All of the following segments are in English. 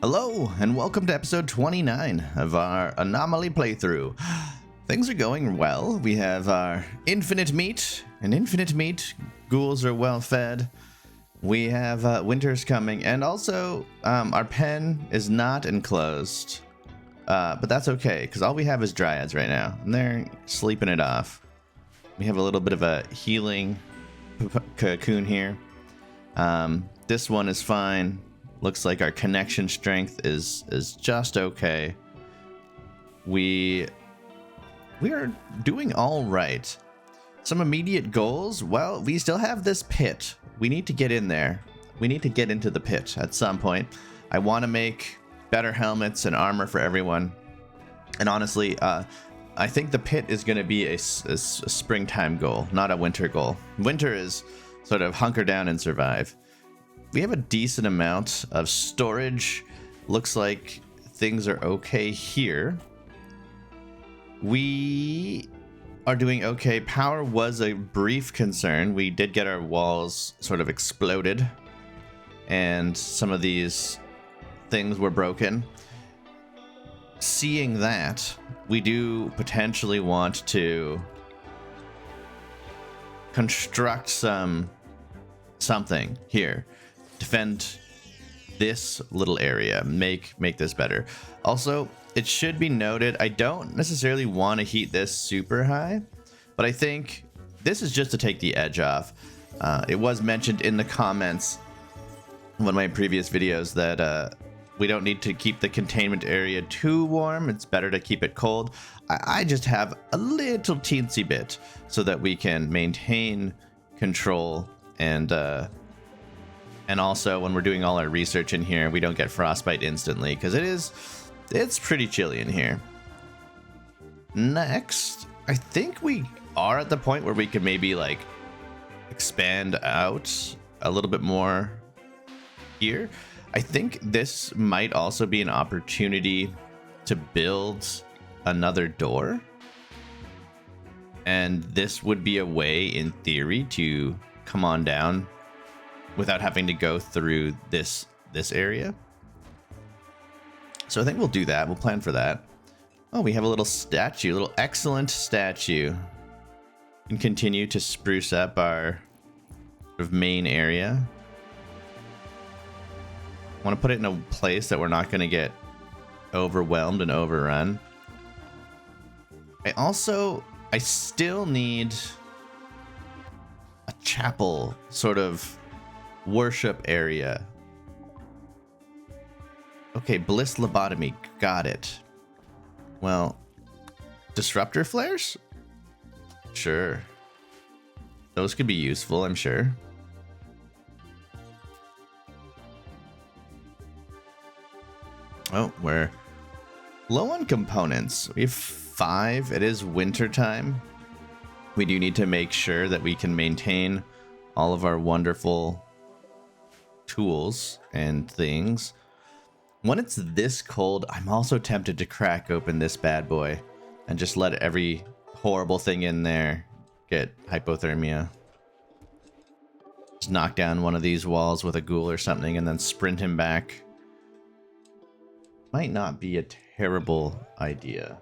Hello, and welcome to episode 29 of our Anomaly playthrough. Things are going well. We have our infinite meat, ghouls are well fed. We have winter's coming, and also our pen is not enclosed. But that's okay, because all we have is dryads right now, and they're sleeping it off. We have a little bit of a healing cocoon here. This one is fine. Looks like our connection strength is just okay. We are doing all right. Some immediate goals. Well, we still have this pit. We need to get in there. We need to get into the pit at some point. I want to make better helmets and armor for everyone. And honestly, I think the pit is going to be a springtime goal, not a winter goal. Winter is sort of hunker down and survive. We have a decent amount of storage. Looks like things are okay here. We are doing okay. Power was a brief concern. We did get our walls sort of exploded, and some of these things were broken. Seeing that, we do potentially want to construct something here. Defend this little area, make this better. Also, it should be noted, I don't necessarily want to heat this super high, but I think this is just to take the edge off. It was mentioned in the comments in one of my previous videos that we don't need to keep the containment area too warm. It's better to keep it cold. I just have a little teensy bit so that we can maintain control, and also when we're doing all our research in here, we don't get frostbite instantly, because it's pretty chilly in here. Next, I think we are at the point where we can maybe like expand out a little bit more here. I think this might also be an opportunity to build another door. And this would be a way, in theory, to come on down without having to go through this area. So I think we'll do that. We'll plan for that. Oh, we have a little statue, a little excellent statue. We can continue to spruce up our sort of main area. I want to put it in a place that we're not going to get overwhelmed and overrun. I still need a chapel sort of worship area. Okay, bliss lobotomy, got it. Well, disruptor flares? Sure. Those could be useful, I'm sure. Oh, we're low on components. We have 5. It is winter time. We do need to make sure that we can maintain all of our wonderful tools and things. When it's this cold, I'm also tempted to crack open this bad boy and just let every horrible thing in there get hypothermia. Just knock down one of these walls with a ghoul or something and then sprint him back. Might not be a terrible idea.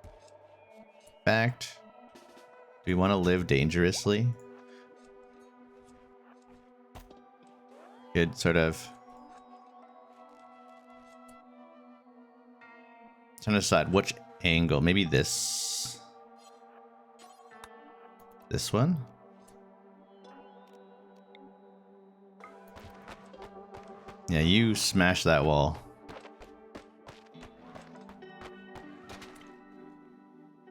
In fact, do we want to live dangerously? Good sort of trying to decide which angle. Maybe this one. Yeah, you smash that wall.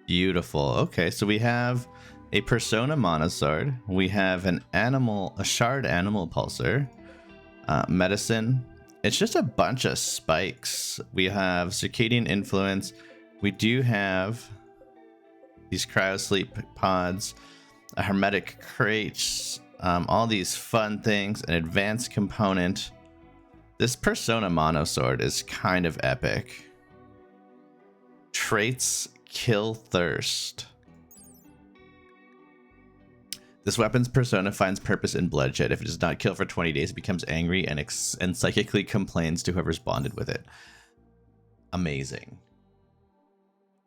Beautiful. Okay, so we have a persona monosword. We have a shard animal pulsar. Medicine. It's just a bunch of spikes. We have circadian influence. We do have these cryosleep pods, a hermetic crate, all these fun things, an advanced component. This persona monosword is kind of epic. Traits: kill thirst. This weapon's persona finds purpose in bloodshed. If it does not kill for 20 days, it becomes angry and psychically complains to whoever's bonded with it. Amazing.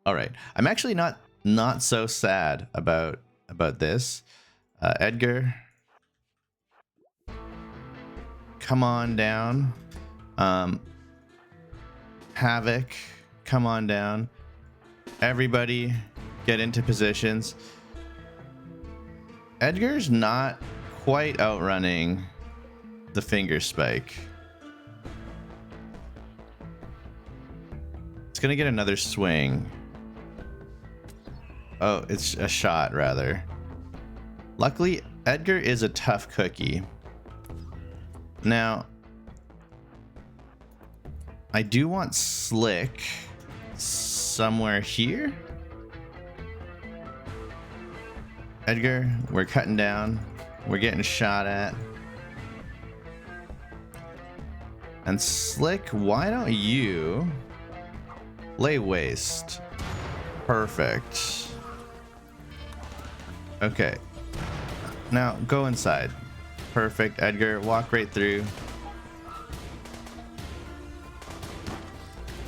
All right, I'm actually not so sad about this. Edgar, come on down. Havoc, come on down. Everybody, get into positions. Edgar's not quite outrunning the finger spike. It's gonna get another swing. Oh, it's a shot rather. Luckily, Edgar is a tough cookie. Now, I do want Slick somewhere here. Edgar, we're cutting down. We're getting shot at. And Slick, why don't you lay waste? Perfect. Okay. Now go inside. Perfect. Edgar, walk right through.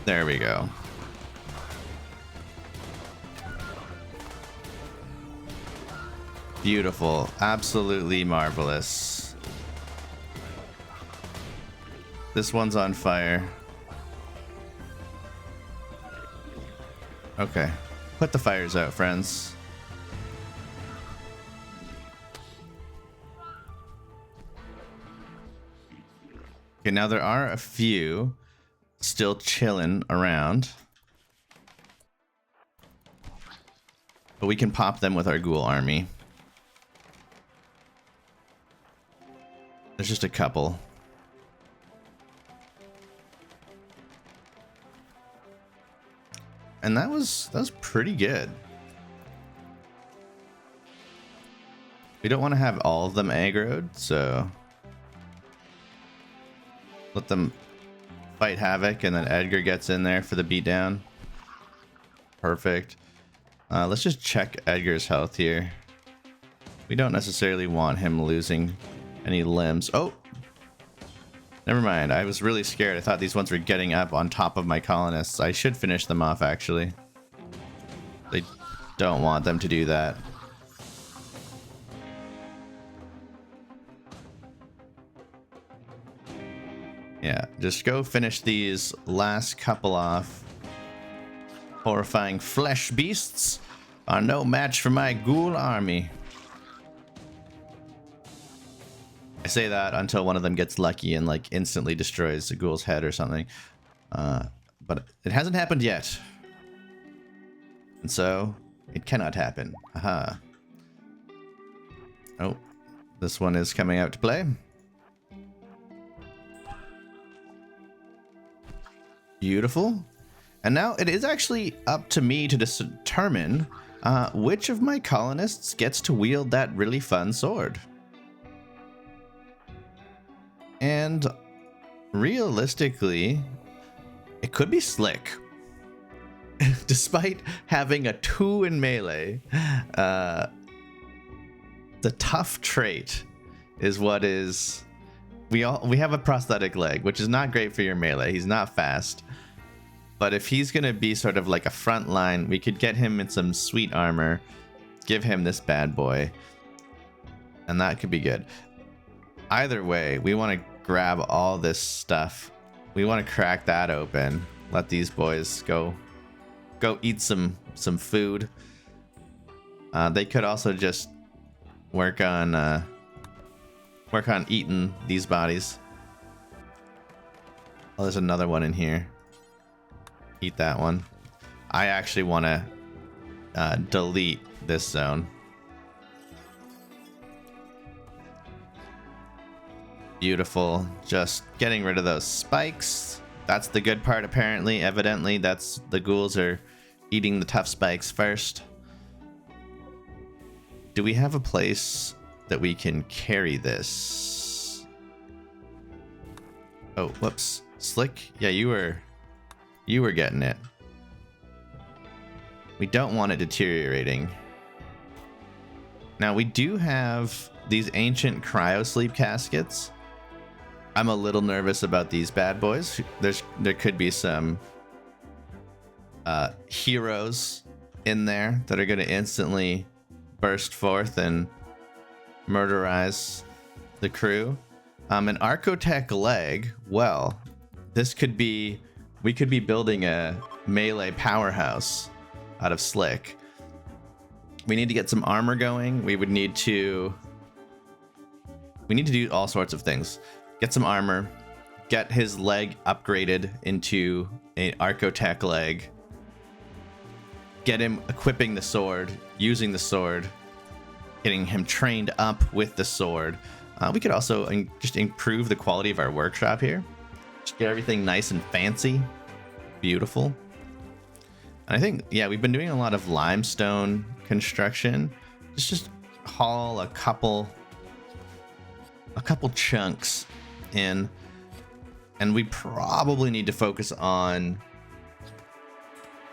There we go. Beautiful. Absolutely marvelous. This one's on fire. Okay. Put the fires out, friends. Okay, now there are a few still chilling around. But we can pop them with our ghoul army. There's just a couple. And that was pretty good. We don't want to have all of them aggroed, so let them fight Havoc, and then Edgar gets in there for the beatdown. Perfect. Let's just check Edgar's health here. We don't necessarily want him losing any limbs. Oh! Never mind. I was really scared. I thought these ones were getting up on top of my colonists. I should finish them off, actually. They don't want them to do that. Yeah, just go finish these last couple off. Horrifying flesh beasts are no match for my ghoul army. I say that until one of them gets lucky and like instantly destroys a ghoul's head or something. But it hasn't happened yet. And so it cannot happen. Aha. Oh, this one is coming out to play. Beautiful. And now it is actually up to me to determine which of my colonists gets to wield that really fun sword. And realistically, it could be Slick. Despite having a 2 in melee, the tough trait is what is... We have a prosthetic leg, which is not great for your melee. He's not fast. But if he's going to be sort of like a front line, we could get him in some sweet armor, give him this bad boy, and that could be good. Either way, we want to grab all this stuff. We want to crack that open. Let these boys go eat some food. They could also just work on eating these bodies. Oh, there's another one in here. Eat that one. I actually want to delete this zone. Beautiful. Just getting rid of those spikes. That's the good part, apparently. Evidently, that's the ghouls are eating the tough spikes first. Do we have a place that we can carry this? Oh, whoops. Slick? Yeah, you were getting it. We don't want it deteriorating. Now we do have these ancient cryosleep caskets. I'm a little nervous about these bad boys. There could be some heroes in there that are going to instantly burst forth and murderize the crew. An Archotech leg. Well, this could be. We could be building a melee powerhouse out of Slick. We need to get some armor going. We need to do all sorts of things. Get some armor, get his leg upgraded into an Archotech leg, get him equipping the sword, using the sword, getting him trained up with the sword. We could also just improve the quality of our workshop here. Just get everything nice and fancy, beautiful. And I think, yeah, we've been doing a lot of limestone construction. Just haul a couple chunks in, and we probably need to focus on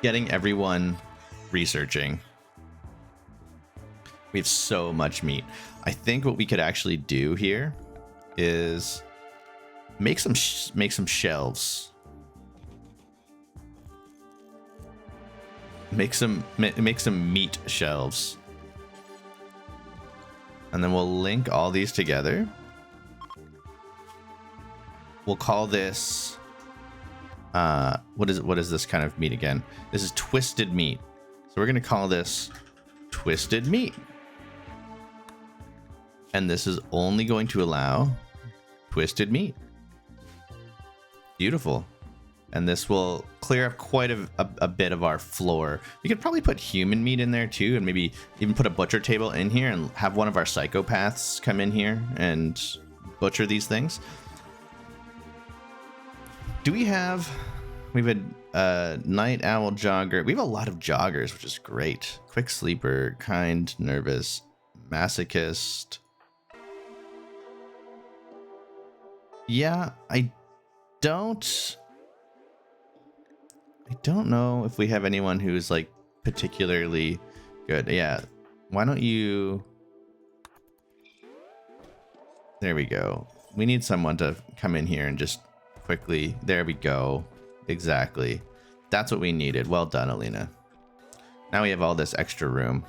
getting everyone researching. We have so much meat. I think what we could actually do here is make some shelves. Make some meat shelves, and then we'll link all these together. We'll call this what is this kind of meat again? This is twisted meat. So we're gonna call this twisted meat. And this is only going to allow twisted meat. Beautiful. And this will clear up quite a bit of our floor. We could probably put human meat in there too, and maybe even put a butcher table in here and have one of our psychopaths come in here and butcher these things. Do we have a night owl jogger? We have a lot of joggers, which is great. Quick sleeper, kind, nervous, masochist. Yeah, I don't know if we have anyone who's like particularly good. Yeah, why don't you? There we go. We need someone to come in here and just quickly. There we go. Exactly. That's what we needed. Well done, Alina. Now we have all this extra room.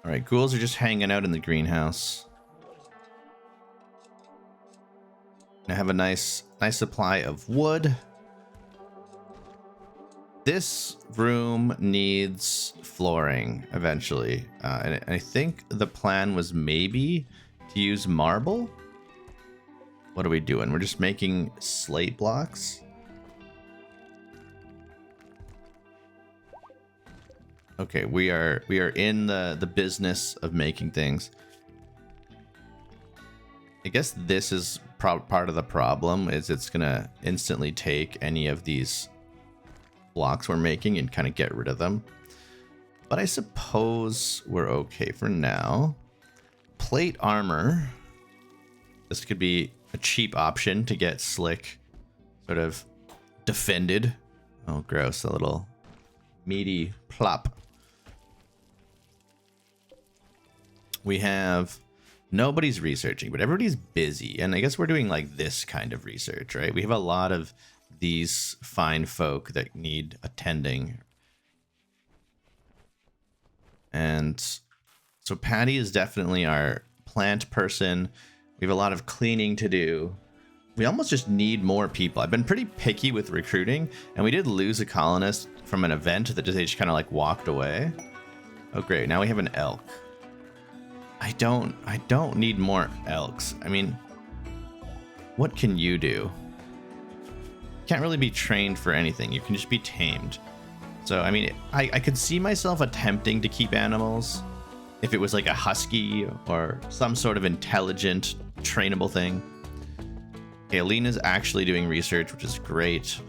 All right, ghouls are just hanging out in the greenhouse. I have a nice supply of wood. This room needs flooring eventually. And I think the plan was maybe to use marble. What are we doing? We're just making slate blocks. Okay, we are in the business of making things. I guess this is part of the problem, is it's gonna instantly take any of these blocks we're making and kind of get rid of them. But I suppose we're okay for now. Plate armor. This could be a cheap option to get Slick sort of defended. Oh, gross. A little meaty plop. We have... Nobody's researching, but everybody's busy. And I guess we're doing like this kind of research, right? We have a lot of these fine folk that need attending. And so Patty is definitely our plant person. We have a lot of cleaning to do. We almost just need more people. I've been pretty picky with recruiting, and we did lose a colonist from an event that they just kind of like walked away. Oh, great. Now we have an elk. I don't need more elks. I mean, what can you do? Can't really be trained for anything. You can just be tamed. So, I mean, I could see myself attempting to keep animals if it was like a husky or some sort of intelligent, trainable thing. Okay, Alina's actually doing research, which is great.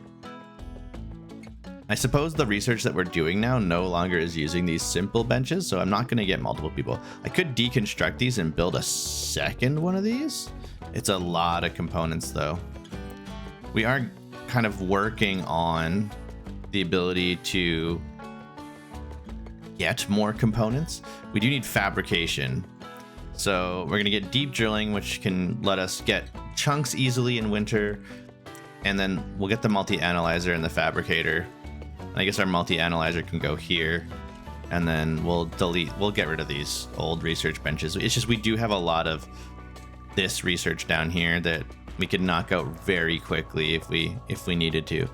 I suppose the research that we're doing now no longer is using these simple benches, so I'm not going to get multiple people. I could deconstruct these and build a second one of these. It's a lot of components, though. We are kind of working on the ability to get more components, we do need fabrication. So we're gonna get deep drilling, which can let us get chunks easily in winter, and then we'll get the multi-analyzer and the fabricator. And I guess our multi-analyzer can go here, and then we'll get rid of these old research benches. It's just we do have a lot of this research down here that we could knock out very quickly if we needed to.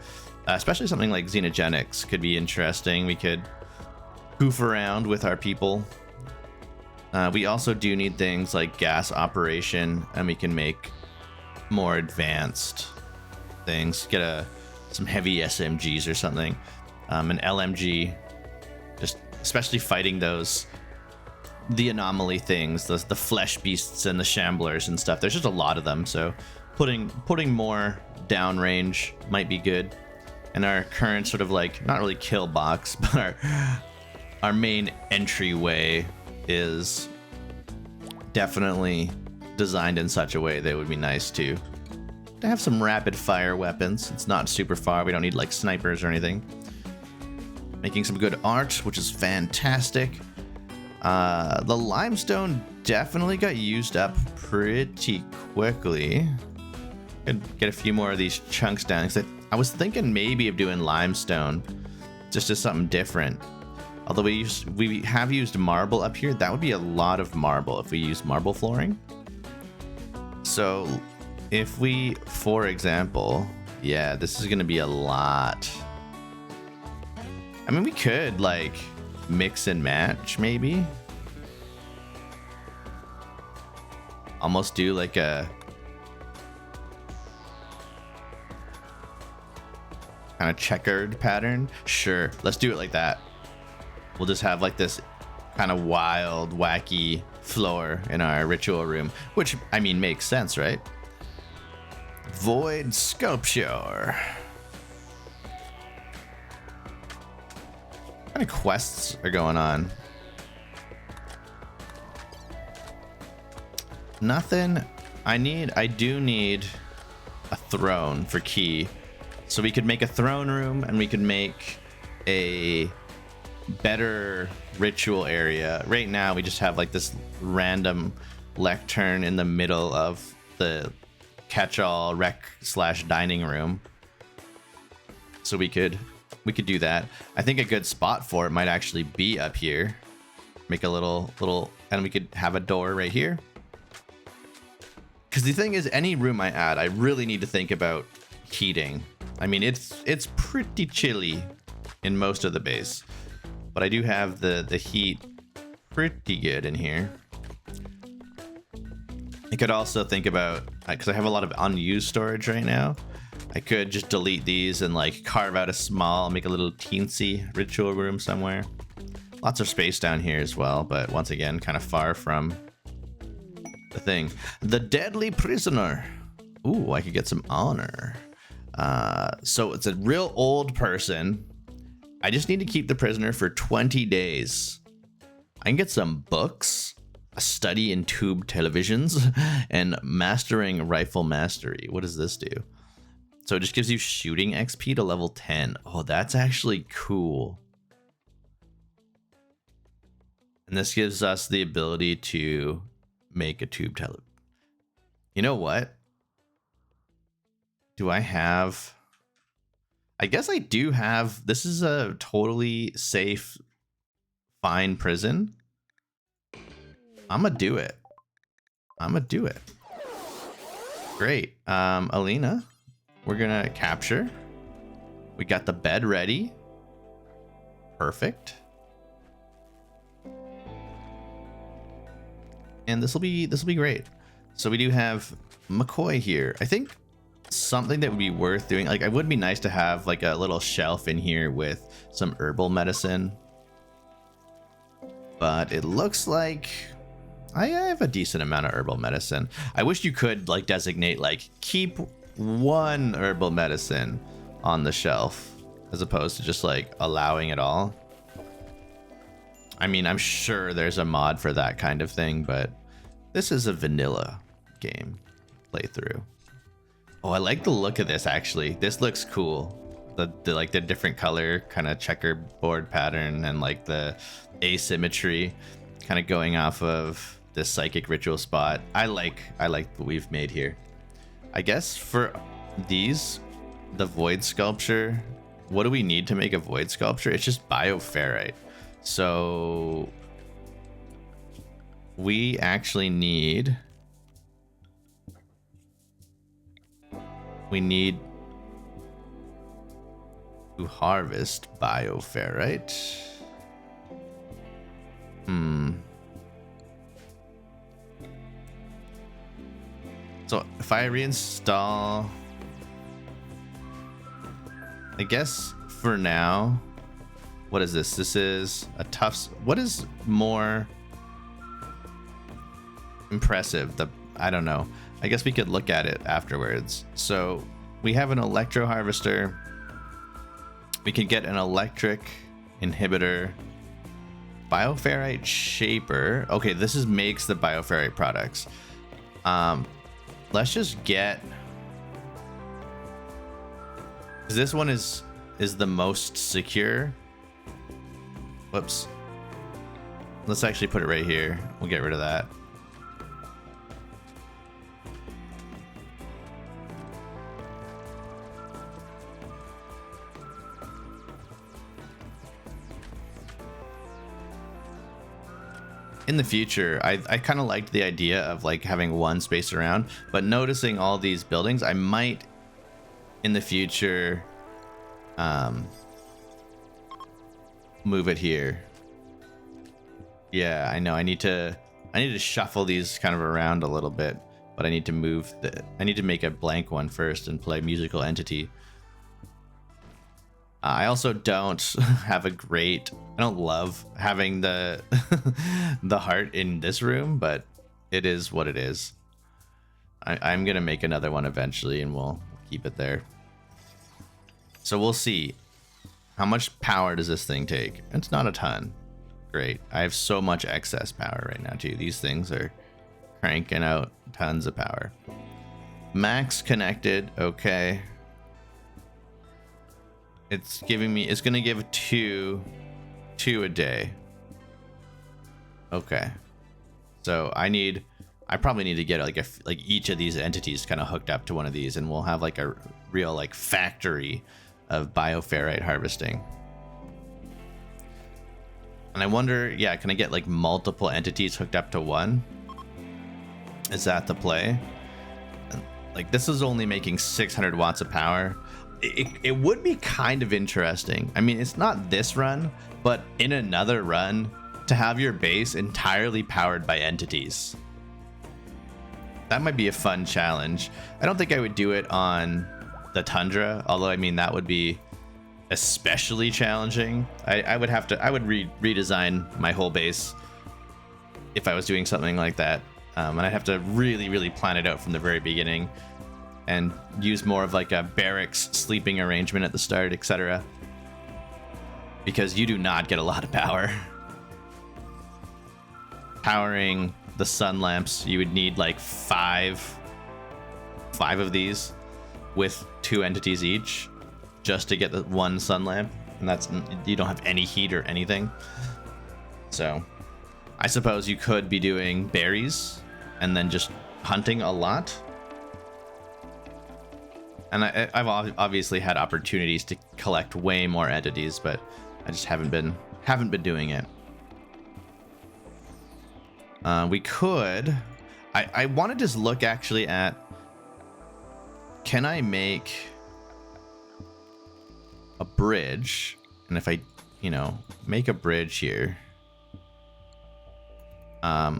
Especially something like xenogenics could be interesting. We could goof around with our people. We also do need things like gas operation, and we can make more advanced things. Get some heavy SMGs or something. An LMG, just especially fighting the anomaly things, the flesh beasts and the shamblers and stuff. There's just a lot of them, so putting more downrange might be good. And our current sort of like, not really kill box, but our main entryway is definitely designed in such a way that it would be nice to have some rapid fire weapons. It's not super far. We don't need like snipers or anything. Making some good art, which is fantastic. The limestone definitely got used up pretty quickly. Could get a few more of these chunks down. I was thinking maybe of doing limestone just as something different. Although we have used marble up here. That would be a lot of marble if we use marble flooring. So if we, for example, yeah, this is gonna be a lot. I mean, we could like mix and match maybe. Almost do like a kind of checkered pattern. Sure, let's do it like that. We'll just have like this kind of wild, wacky floor in our ritual room, which I mean makes sense, right? Void sculpture. What kind of quests are going on? Nothing. I do need a throne for key. So we could make a throne room, and we could make a better ritual area. Right now we just have like this random lectern in the middle of the catch-all rec/dining room. So we could do that. I think a good spot for it might actually be up here. Make a little, and we could have a door right here. Because the thing is, any room I add, I really need to think about heating. I mean, it's pretty chilly in most of the base, but I do have the heat pretty good in here. I could also think about, because I have a lot of unused storage right now, I could just delete these and like carve out a small, make a little teensy ritual room somewhere. Lots of space down here as well, but once again, kind of far from the thing. The deadly prisoner. Ooh, I could get some honor. So it's a real old person. I just need to keep the prisoner for 20 days. I can get some books, a study in tube televisions, and mastering rifle mastery. What does this do? So it just gives you shooting XP to level 10. Oh, that's actually cool. And this gives us the ability to make a tube tele. You know what? Do I have... I guess I do have... This is a totally safe, fine prison. I'm gonna do it. Great. Alina, we're gonna capture. We got the bed ready. Perfect. And this will be great. So we do have McCoy here. I think something that would be worth doing, like, it would be nice to have like a little shelf in here with some herbal medicine. But it looks like I have a decent amount of herbal medicine. I wish you could like designate like keep one herbal medicine on the shelf as opposed to just like allowing it all. I mean, I'm sure there's a mod for that kind of thing, but this is a vanilla game playthrough. Oh, I like the look of this actually. This looks cool. like the different color kind of checkerboard pattern and like the asymmetry kind of going off of this psychic ritual spot. I like what we've made here. I guess for these, the void sculpture, what do we need to make a void sculpture? It's just bioferrite. So we actually need to harvest bioferrite. So if I reinstall, I guess for now, what is this? This is a tough. What is more impressive? I don't know. I guess we could look at it afterwards. So we have an electro harvester. We can get an electric inhibitor, bioferrite shaper. Okay, this makes the bioferrite products. Let's just get, this one is the most secure. Whoops. Let's actually put it right here. We'll get rid of that. In the future, I kind of liked the idea of like having one space around, but noticing all these buildings, I might in the future move it here. Yeah, I know I need to shuffle these kind of around a little bit, but I need to make a blank one first and play musical entity. I also don't have I don't love having the the heart in this room, but it is what it is. I'm gonna make another one eventually and we'll keep it there. So we'll see. How much power does this thing take? It's not a ton. Great. I have so much excess power right now too. These things are cranking out tons of power. Max connected, okay. It's gonna give two a day. Okay. So I probably need to get like each of these entities kind of hooked up to one of these, and we'll have like a real like factory of bioferrite harvesting. And I wonder, yeah, can I get like multiple entities hooked up to one? Is that the play? Like this is only making 600 watts of power. It would be kind of interesting. I mean, it's not this run, but in another run to have your base entirely powered by entities. That might be a fun challenge. I don't think I would do it on the Tundra, although I mean that would be especially challenging. I would redesign my whole base if I was doing something like that. And I'd have to really plan it out from the very beginning and use more of like a barracks sleeping arrangement at the start, etc. Because you do not get a lot of power. Powering the sun lamps, you would need like five of these with 2 entities each just to get the one sun lamp, and you don't have any heat or anything. So I suppose you could be doing berries and then just hunting a lot. And I've obviously had opportunities to collect way more entities, but I just haven't been doing it. We could. I want to just look actually at. Can I make a bridge? And if I, make a bridge here. How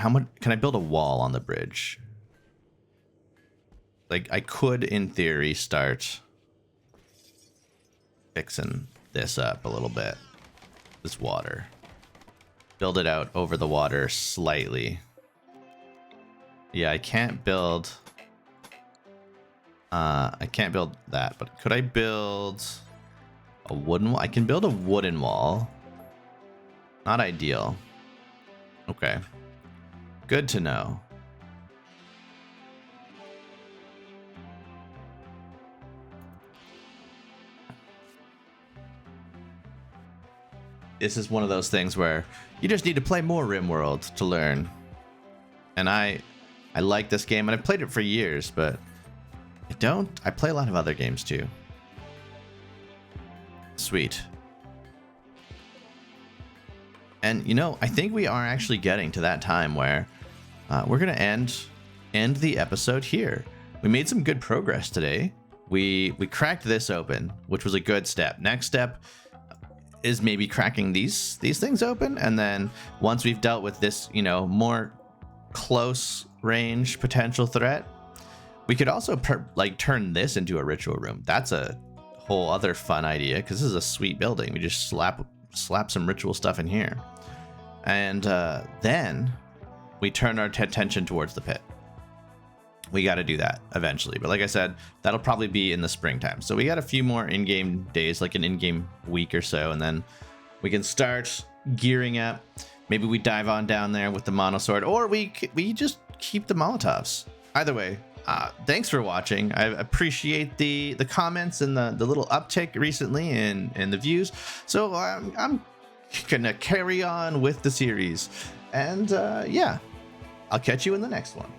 much can I build a wall on the bridge? Like I could, in theory, start fixing this up a little bit. This water. Build it out over the water slightly. Yeah, I can't build that, but could I build a wooden wall? I can build a wooden wall. Not ideal. Okay. Good to know. this is one of those things where you just need to play more Rimworld to learn. And I like this game, and I've played it for years, but I play a lot of other games too. Sweet. And you know, I think we are actually getting to that time where we're gonna end the episode here. We made some good progress today. We cracked this open, which was a good step. Next step is maybe cracking these things open, and then once we've dealt with this, you know, more close range potential threat, we could also like turn this into a ritual room. That's a whole other fun idea, because this is a sweet building. We just slap some ritual stuff in here, and then we turn our attention towards the pit. We got to do that eventually, but like I said, that'll probably be in the springtime. So we got a few more in-game days, like an in-game week or so, and then we can start gearing up. Maybe we dive on down there with the monosword, or we just keep the Molotovs. Either way, thanks for watching. I appreciate the comments and the little uptick recently in the views. So I'm gonna carry on with the series, and yeah, I'll catch you in the next one.